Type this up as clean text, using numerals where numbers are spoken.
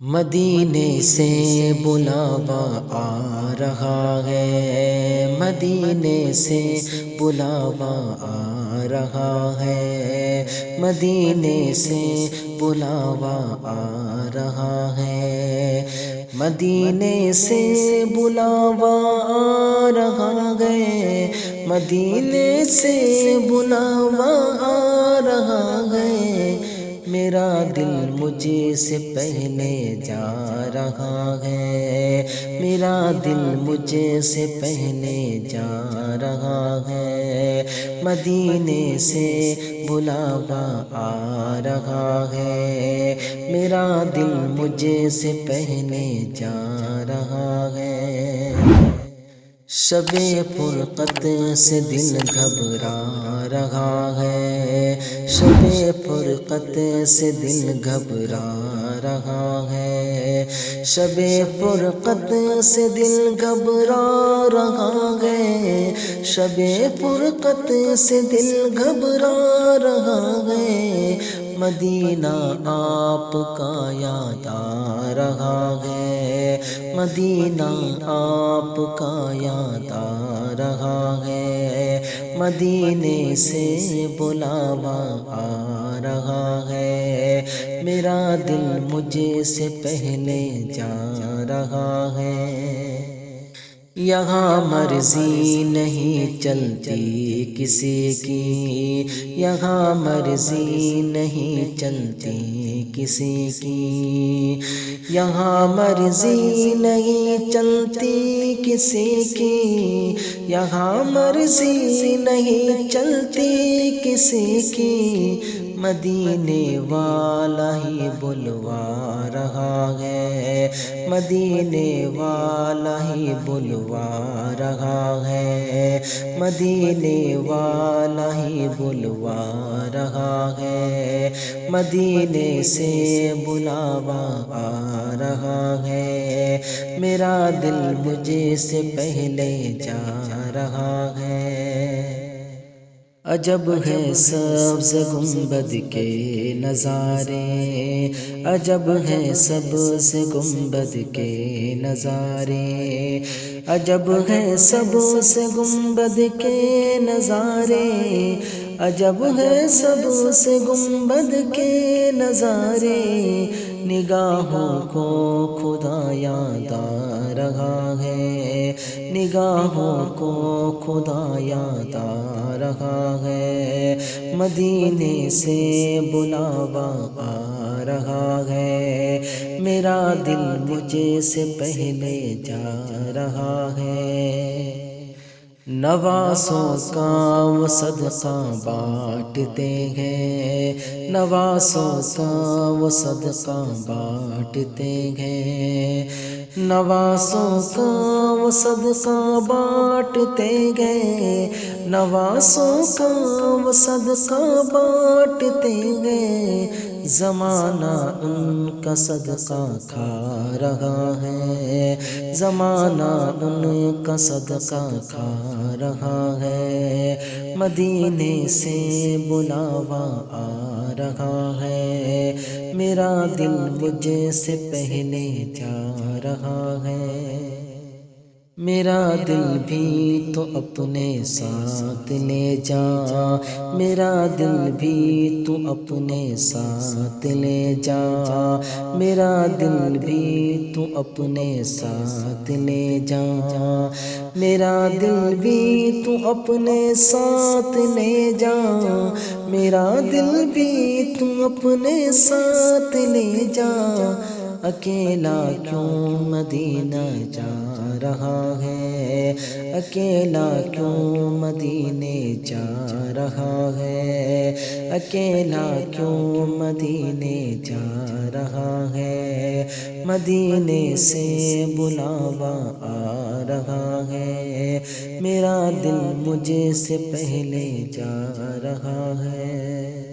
مدینے سے بلاوا آ رہا ہے، مدینے سے بلاوا آ رہا ہے، مدینے سے بلاوا آ رہا ہے، مدینے سے بلاوا آ رہا ہے، مدینے سے بلاوا آ رہا ہے، میرا دل مجھے سے پہلے جا رہا ہے، میرا دل مجھے سے پہلے جا رہا ہے، مدینے سے بلاوا آ رہا ہے، میرا دل مجھے سے پہلے جا رہا ہے۔ شب فرقت سے دل گھبرا رہا ہے، شب فرقت سے دل گھبرا رہا ہے، شب فرقت سے دل گھبرا رہا ہے، شب فرقت سے دل گھبرا رہا ہے، مدینہ آپ کا یاد آ رہا ہے، مدینہ آپ کا یاد آ رہا ہے، مدینے سے بلاوا آ رہا ہے، میرا دل مجھے سے پہلے جا رہا ہے۔ یہاں مرضی نہیں چلتی کسی کی، یہاں مرضی نہیں چلتی کسی کی، یہاں مرضی نہیں چلتی کسی کی، یہاں مرضی نہیں چلتی کسی کی، مدینے والا ہی بلوا رہا ہے، مدینے والا ہی بلوا رہا ہے، مدینے والا ہی بلوا رہا ہے، مدینے سے بلاوا آ رہا ہے، میرا دل مجھے سے پہلے جا رہا ہے۔ عجب ہے سبز گنبد کے نظارے، عجب ہے سبز گنبد کے نظارے، عجب ہے سبز گنبد کے نظارے، عجب ہے سبز گنبد کے نظارے، نگاہوں کو خدا یاد آ رہا ہے، نگاہوں کو خدا یاد آ رہا ہے، مدینے سے بلاوا آ رہا ہے، میرا دل مجھے سے پہلے جا رہا ہے۔ نوازوں کا وہ صدقہ بانٹتے ہیں، نوازوں کا وہ صدقہ بانٹتے ہیں، نوازوں کا وہ صدقہ بانٹتے ہیں، نوازوں کا وہ صدقہ بانٹتے ہیں، زمانہ ان کا صدقہ کھا رہا ہے، زمانہ ان کا صدقہ کھا رہا ہے، مدینے سے بلاوا آ رہا ہے، میرا دل مجھے سے پہلے جا رہا ہے، میرا دل بھی تو اپنے ساتھ لے جا، میرا دل بھی تو اپنے ساتھ لے جا، میرا دل بھی تو اپنے ساتھ لے جا، میرا دل بھی تو اپنے ساتھ لے جا، میرا دل بھی تو اپنے ساتھ لے جا، اکیلا کیوں مدینہ جا رہا ہے، اکیلا کیوں مدینے جا رہا ہے، اکیلا کیوں مدینے جا رہا ہے، مدینے سے بلاوا آ رہا ہے، میرا دل مجھے سے پہلے جا رہا ہے۔